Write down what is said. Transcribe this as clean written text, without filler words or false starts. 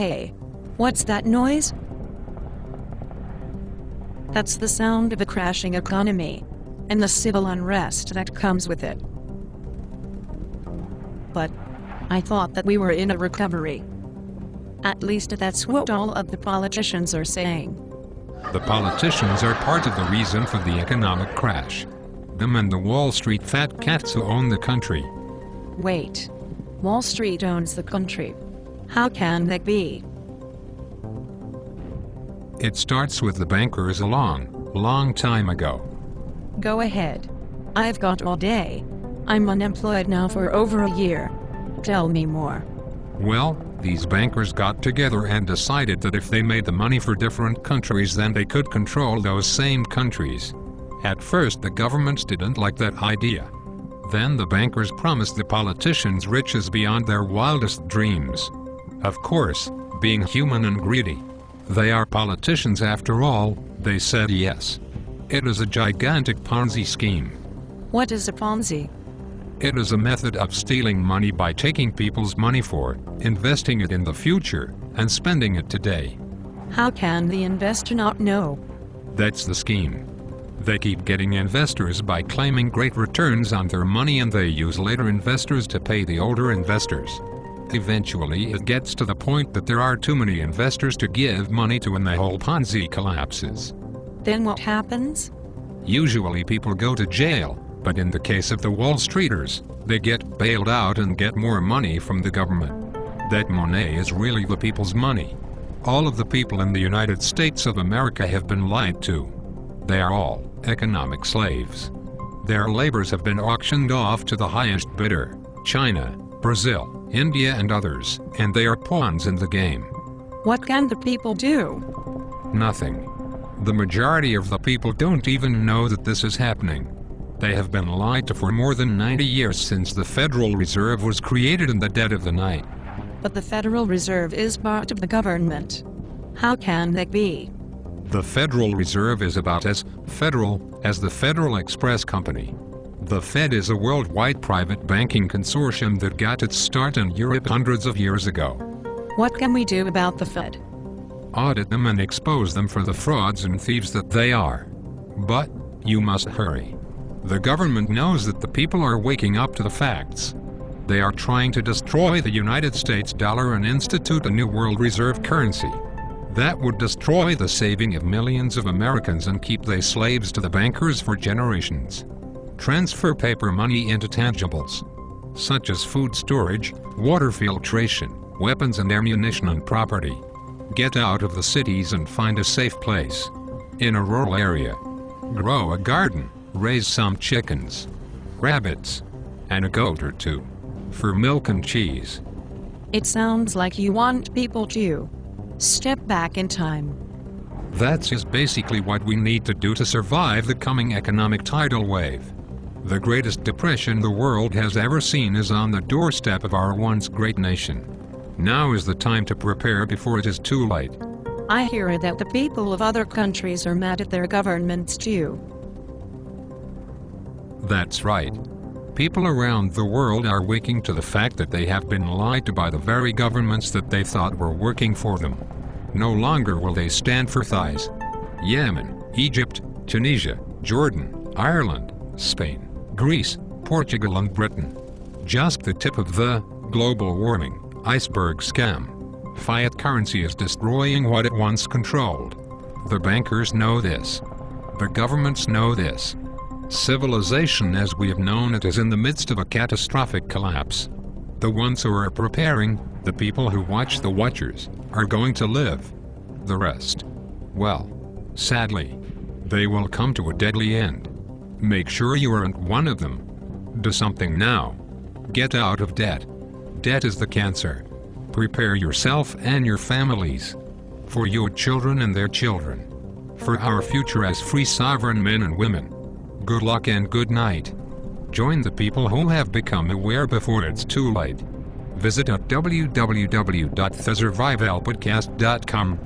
Hey, what's that noise? That's the sound of a crashing economy, and the civil unrest that comes with it. But I thought that we were in a recovery. At least that's what all of the politicians are saying. The politicians are part of the reason for the economic crash. Them and the Wall Street fat cats who own the country. Wait, Wall Street owns the country. How can that be? It starts with the bankers a long time ago. Go ahead. I've got all day. I'm unemployed now for over a year. Tell me more. Well, these bankers got together and decided that if they made the money for different countries, then they could control those same countries. At first, the governments didn't like that idea. Then the bankers promised the politicians riches beyond their wildest dreams. Of course, being human and greedy, they are politicians after all, they said yes. It is a gigantic Ponzi scheme. What is a Ponzi? It is a method of stealing money by taking people's money for investing it in the future and spending it today. How can the investor not know? That's the scheme. They keep getting investors by claiming great returns on their money, and they use later investors to pay the older investors. Eventually it gets to the point that there are too many investors to give money to and the whole Ponzi collapses. Then what happens? Usually people go to jail, but in the case of the Wall Streeters, they get bailed out and get more money from the government. That money is really the people's money. All of the people in the United States of America have been lied to. They are all economic slaves. Their labors have been auctioned off to the highest bidder, China, Brazil, India and others, and they are pawns in the game. What can the people do? Nothing. The majority of the people don't even know that this is happening. They have been lied to for more than 90 years since the Federal Reserve was created in the dead of the night. But the Federal Reserve is part of the government. How can that be? The Federal Reserve is about as federal as the Federal Express Company. The Fed is a worldwide private banking consortium that got its start in Europe hundreds of years ago. What can we do about the Fed? Audit them and expose them for the frauds and thieves that they are. But you must hurry. The government knows that the people are waking up to the facts. They are trying to destroy the United States dollar and institute a new world reserve currency. That would destroy the saving of millions of Americans and keep they slaves to the bankers for generations. Transfer paper money into tangibles, such as food storage, water filtration, weapons and ammunition and property. Get out of the cities and find a safe place. In a rural area. Grow a garden, raise some chickens, rabbits, and a goat or two, for milk and cheese. It sounds like you want people to step back in time. That's basically what we need to do to survive the coming economic tidal wave. The greatest depression the world has ever seen is on the doorstep of our once great nation. Now is the time to prepare before it is too late. I hear that the people of other countries are mad at their governments too. That's right. People around the world are waking to the fact that they have been lied to by the very governments that they thought were working for them. No longer will they stand for thighs. Yemen, Egypt, Tunisia, Jordan, Ireland, Spain, Greece, Portugal and Britain. Just the tip of the global warming iceberg scam. Fiat currency is destroying what it once controlled. The bankers know this. The governments know this. Civilization as we have known it is in the midst of a catastrophic collapse. The ones who are preparing, the people who watch the watchers, are going to live. The rest, well, sadly, they will come to a deadly end. Make sure you aren't one of them. Do something now. Get out of debt. Debt is the cancer. Prepare yourself and your families. For your children and their children. For our future as free sovereign men and women. Good luck and good night. Join the people who have become aware before it's too late. Visit at www.thesurvivalpodcast.com.